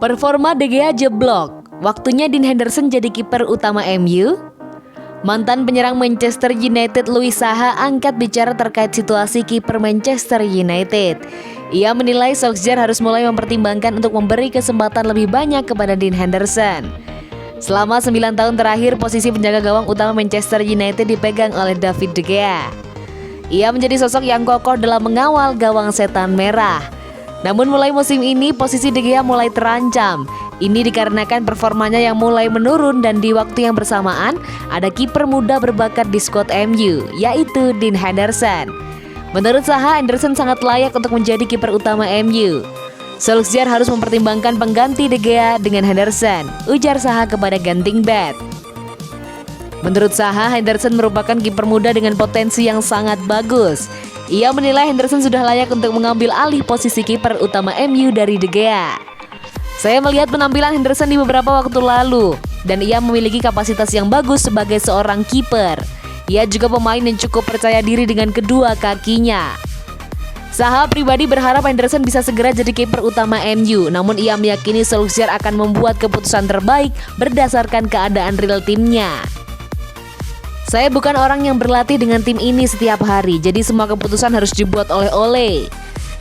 Performa De Gea jeblok, waktunya Dean Henderson jadi kiper utama MU. Mantan penyerang Manchester United Louis Saha angkat bicara terkait situasi kiper Manchester United. Ia menilai Solskjaer harus mulai mempertimbangkan untuk memberi kesempatan lebih banyak kepada Dean Henderson. Selama 9 tahun terakhir, posisi penjaga gawang utama Manchester United dipegang oleh David De Gea. Ia menjadi sosok yang kokoh dalam mengawal gawang setan merah. Namun mulai musim ini, posisi De Gea mulai terancam. Ini dikarenakan performanya yang mulai menurun dan di waktu yang bersamaan ada kiper muda berbakat di skuad MU, yaitu Dean Henderson. Menurut Saha, Henderson sangat layak untuk menjadi kiper utama MU. Solskjaer harus mempertimbangkan pengganti De Gea dengan Henderson, ujar Saha kepada Ganting Bet. Menurut Saha, Henderson merupakan kiper muda dengan potensi yang sangat bagus. Ia menilai Henderson sudah layak untuk mengambil alih posisi kiper utama MU dari De Gea. Saya melihat penampilan Henderson di beberapa waktu lalu, dan ia memiliki kapasitas yang bagus sebagai seorang kiper. Ia juga pemain yang cukup percaya diri dengan kedua kakinya. Saha pribadi berharap Henderson bisa segera jadi kiper utama MU, namun ia meyakini Solskjaer akan membuat keputusan terbaik berdasarkan keadaan real timnya. Saya bukan orang yang berlatih dengan tim ini setiap hari, jadi semua keputusan harus dibuat oleh Ole.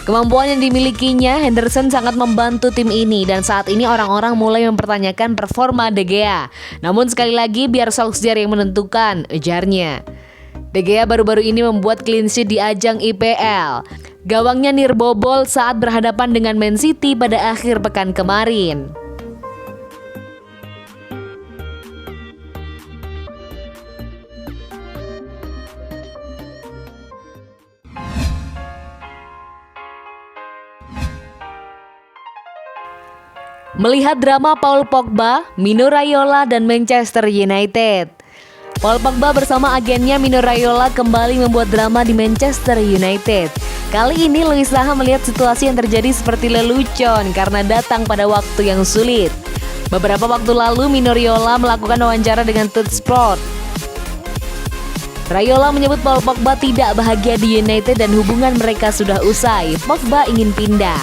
Kemampuan yang dimilikinya, Henderson sangat membantu tim ini dan saat ini orang-orang mulai mempertanyakan performa De Gea. Namun sekali lagi biar Solskjaer yang menentukan, ujarnya. De Gea baru-baru ini membuat clean sheet di ajang IPL. Gawangnya nirbobol saat berhadapan dengan Man City pada akhir pekan kemarin. Melihat drama Paul Pogba, Mino Raiola, dan Manchester United. Paul Pogba bersama agennya Mino Raiola kembali membuat drama di Manchester United. Kali ini Louis Saha melihat situasi yang terjadi seperti lelucon karena datang pada waktu yang sulit. Beberapa waktu lalu Mino Raiola melakukan wawancara dengan Tutsport. Raiola menyebut Paul Pogba tidak bahagia di United dan hubungan mereka sudah usai. Pogba ingin pindah.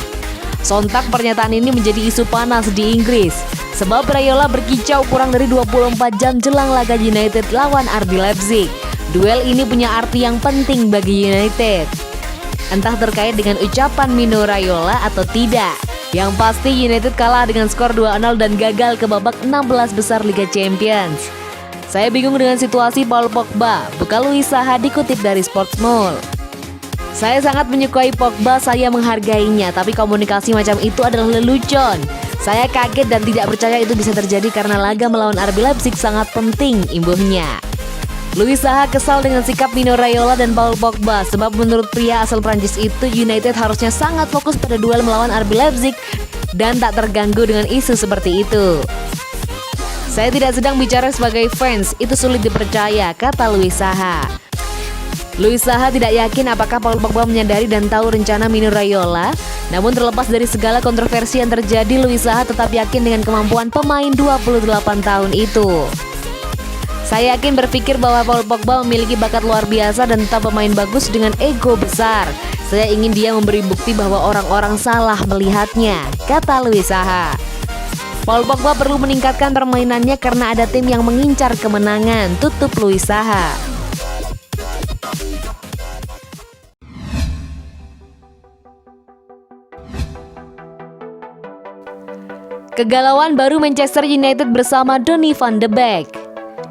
Sontak pernyataan ini menjadi isu panas di Inggris sebab Raiola berkicau kurang dari 24 jam jelang laga United lawan RB Leipzig. Duel ini punya arti yang penting bagi United. Entah terkait dengan ucapan Mino Raiola atau tidak. Yang pasti United kalah dengan skor 2-0 dan gagal ke babak 16 besar Liga Champions. Saya bingung dengan situasi Paul Pogba, buka Louis Saha dikutip dari Sportsmall. Saya sangat menyukai Pogba, saya menghargainya, tapi komunikasi macam itu adalah lelucon. Saya kaget dan tidak percaya itu bisa terjadi karena laga melawan RB Leipzig sangat penting, imbuhnya. Louis Saha kesal dengan sikap Mino Raiola dan Paul Pogba sebab menurut pria asal Prancis itu United harusnya sangat fokus pada duel melawan RB Leipzig dan tak terganggu dengan isu seperti itu. Saya tidak sedang bicara sebagai fans, itu sulit dipercaya, kata Louis Saha. Louis Saha tidak yakin apakah Paul Pogba menyadari dan tahu rencana Mino Raiola. Namun terlepas dari segala kontroversi yang terjadi, Louis Saha tetap yakin dengan kemampuan pemain 28 tahun itu. Saya yakin berpikir bahwa Paul Pogba memiliki bakat luar biasa dan tetap pemain bagus dengan ego besar. Saya ingin dia memberi bukti bahwa orang-orang salah melihatnya, kata Louis Saha. Paul Pogba perlu meningkatkan permainannya karena ada tim yang mengincar kemenangan, tutup Louis Saha. Kegalauan baru Manchester United bersama Donny van de Beek.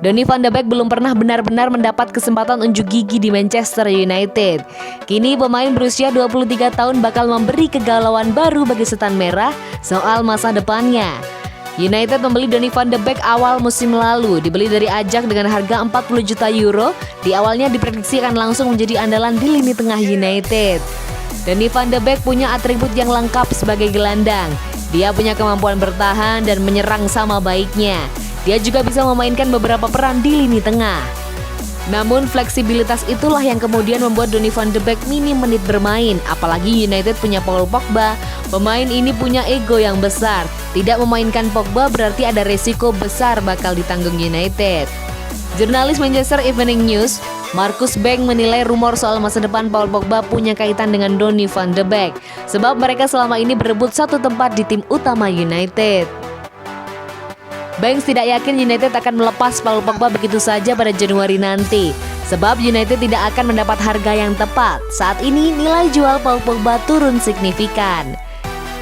Donny van de Beek belum pernah benar-benar mendapat kesempatan unjuk gigi di Manchester United. Kini pemain berusia 23 tahun bakal memberi kegalauan baru bagi setan merah soal masa depannya. United membeli Donny van de Beek awal musim lalu, dibeli dari Ajax dengan harga 40 juta euro. Di awalnya diprediksi akan langsung menjadi andalan di lini tengah United. Donny van de Beek punya atribut yang lengkap sebagai gelandang. Dia punya kemampuan bertahan dan menyerang sama baiknya. Dia juga bisa memainkan beberapa peran di lini tengah. Namun fleksibilitas itulah yang kemudian membuat Donny van de Beek minim menit bermain. Apalagi United punya Paul Pogba. Pemain ini punya ego yang besar. Tidak memainkan Pogba berarti ada resiko besar bakal ditanggung United. Jurnalis Manchester Evening News, Marcus Bank menilai rumor soal masa depan Paul Pogba punya kaitan dengan Donny van de Beek, sebab mereka selama ini berebut satu tempat di tim utama United. Banks tidak yakin United akan melepas Paul Pogba begitu saja pada Januari nanti, sebab United tidak akan mendapat harga yang tepat. Saat ini nilai jual Paul Pogba turun signifikan.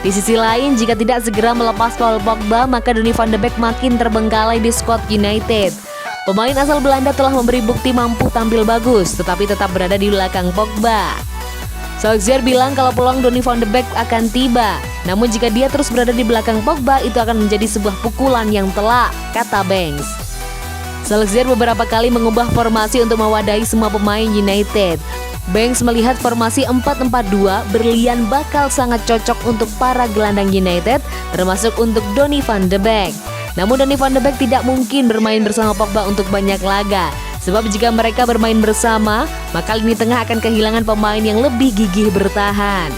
Di sisi lain, jika tidak segera melepas Paul Pogba, maka Donny van de Beek makin terbengkalai di skuad United. Pemain asal Belanda telah memberi bukti mampu tampil bagus, tetapi tetap berada di belakang Pogba. Solskjaer bilang kalau peluang Donny van de Beek akan tiba, namun jika dia terus berada di belakang Pogba, itu akan menjadi sebuah pukulan yang telak, kata Banks. Solskjaer beberapa kali mengubah formasi untuk mewadahi semua pemain United. Banks melihat formasi 4-4-2 berlian bakal sangat cocok untuk para gelandang United, termasuk untuk Donny van de Beek. Namun Donny van de Beek tidak mungkin bermain bersama Pogba untuk banyak laga, sebab jika mereka bermain bersama, maka lini tengah akan kehilangan pemain yang lebih gigih bertahan.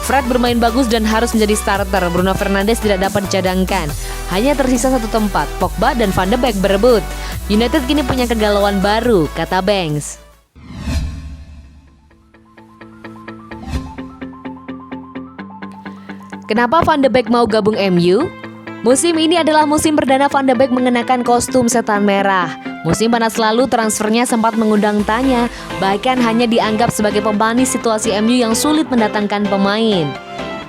Fred bermain bagus dan harus menjadi starter. Bruno Fernandes tidak dapat dicadangkan. Hanya tersisa satu tempat, Pogba dan van de Beek berebut. United kini punya kegalauan baru, kata Banks. Kenapa Van de Beek mau gabung MU? Musim ini adalah musim perdana Van de Beek mengenakan kostum setan merah. Musim panas lalu transfernya sempat mengundang tanya, bahkan hanya dianggap sebagai pemanis situasi MU yang sulit mendatangkan pemain.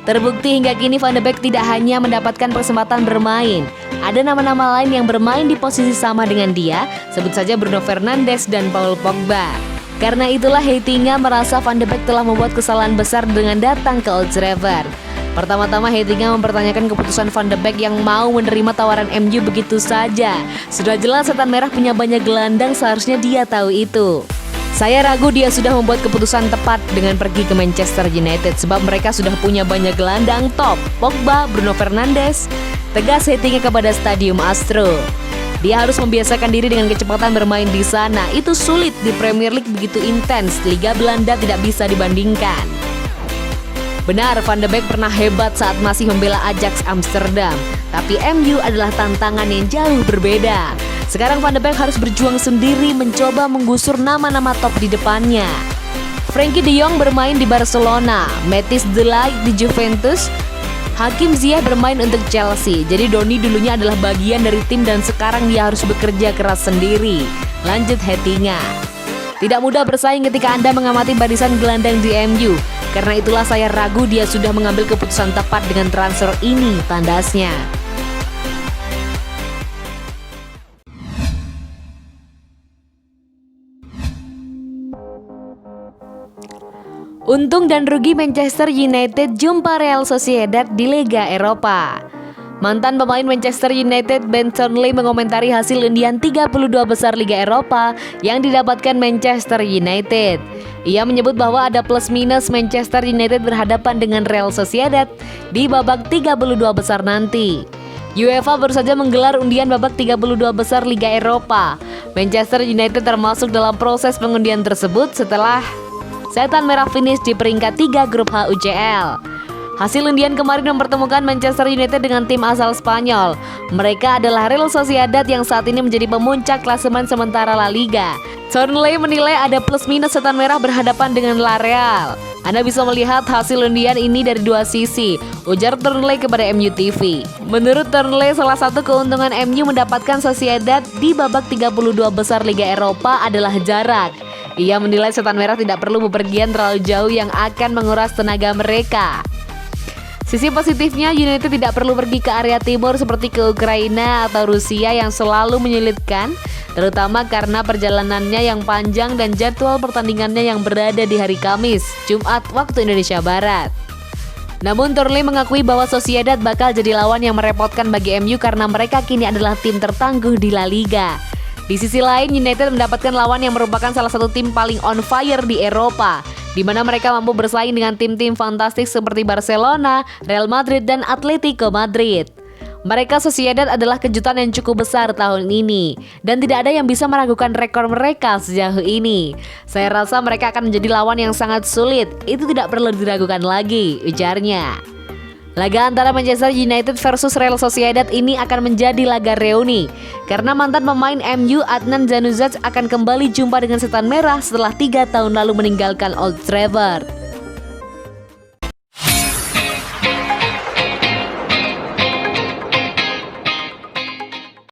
Terbukti hingga kini Van de Beek tidak hanya mendapatkan kesempatan bermain. Ada nama-nama lain yang bermain di posisi sama dengan dia, sebut saja Bruno Fernandes dan Paul Pogba. Karena itulah Heitinga merasa Van de Beek telah membuat kesalahan besar dengan datang ke Old Trafford. Pertama-tama Heitinga mempertanyakan keputusan Van de Beek yang mau menerima tawaran MU begitu saja. Sudah jelas setan merah punya banyak gelandang, seharusnya dia tahu itu. Saya ragu dia sudah membuat keputusan tepat dengan pergi ke Manchester United, sebab mereka sudah punya banyak gelandang top, Pogba, Bruno Fernandes, tegas Heitinga kepada Stadium Astro. Dia harus membiasakan diri dengan kecepatan bermain di sana. Itu sulit di Premier League begitu intens, Liga Belanda tidak bisa dibandingkan. Benar, Van de Beek pernah hebat saat masih membela Ajax Amsterdam, tapi MU adalah tantangan yang jauh berbeda. Sekarang Van de Beek harus berjuang sendiri mencoba menggusur nama-nama top di depannya. Frenkie de Jong bermain di Barcelona, Matthijs de Ligt di Juventus, Hakim Ziyech bermain untuk Chelsea. Jadi Donny dulunya adalah bagian dari tim dan sekarang dia harus bekerja keras sendiri. Lanjut Heitinga. Tidak mudah bersaing ketika Anda mengamati barisan gelandang di MU. Karena itulah saya ragu dia sudah mengambil keputusan tepat dengan transfer ini, tandasnya. Untung dan rugi Manchester United jumpa Real Sociedad di Liga Eropa. Mantan pemain Manchester United Ben Chorley mengomentari hasil undian 32 besar Liga Eropa yang didapatkan Manchester United. Ia menyebut bahwa ada plus minus Manchester United berhadapan dengan Real Sociedad di babak 32 besar nanti. UEFA baru saja menggelar undian babak 32 besar Liga Eropa. Manchester United termasuk dalam proses pengundian tersebut setelah setan merah finish di peringkat 3 grup H UCL. Hasil undian kemarin mempertemukan Manchester United dengan tim asal Spanyol. Mereka adalah Real Sociedad yang saat ini menjadi pemuncak klasemen sementara La Liga. Chorley menilai ada plus minus setan merah berhadapan dengan La Real. Anda bisa melihat hasil undian ini dari dua sisi, ujar Chorley kepada MU TV. Menurut Chorley, salah satu keuntungan MU mendapatkan Sociedad di babak 32 besar Liga Eropa adalah jarak. Ia menilai setan merah tidak perlu bepergian terlalu jauh yang akan menguras tenaga mereka. Sisi positifnya, United tidak perlu pergi ke area timur seperti ke Ukraina atau Rusia yang selalu menyulitkan, terutama karena perjalanannya yang panjang dan jadwal pertandingannya yang berada di hari Kamis, Jumat waktu Indonesia Barat. Namun Chorley mengakui bahwa Sociedad bakal jadi lawan yang merepotkan bagi MU karena mereka kini adalah tim tertangguh di La Liga. Di sisi lain, United mendapatkan lawan yang merupakan salah satu tim paling on fire di Eropa, di mana mereka mampu bersaing dengan tim-tim fantastik seperti Barcelona, Real Madrid, dan Atletico Madrid. Mereka Sociedad adalah kejutan yang cukup besar tahun ini, dan tidak ada yang bisa meragukan rekor mereka sejauh ini. Saya rasa mereka akan menjadi lawan yang sangat sulit, itu tidak perlu diragukan lagi, ujarnya. Laga antara Manchester United versus Real Sociedad ini akan menjadi laga reuni karena mantan pemain MU Adnan Januzaj akan kembali jumpa dengan Setan Merah setelah 3 tahun lalu meninggalkan Old Trafford.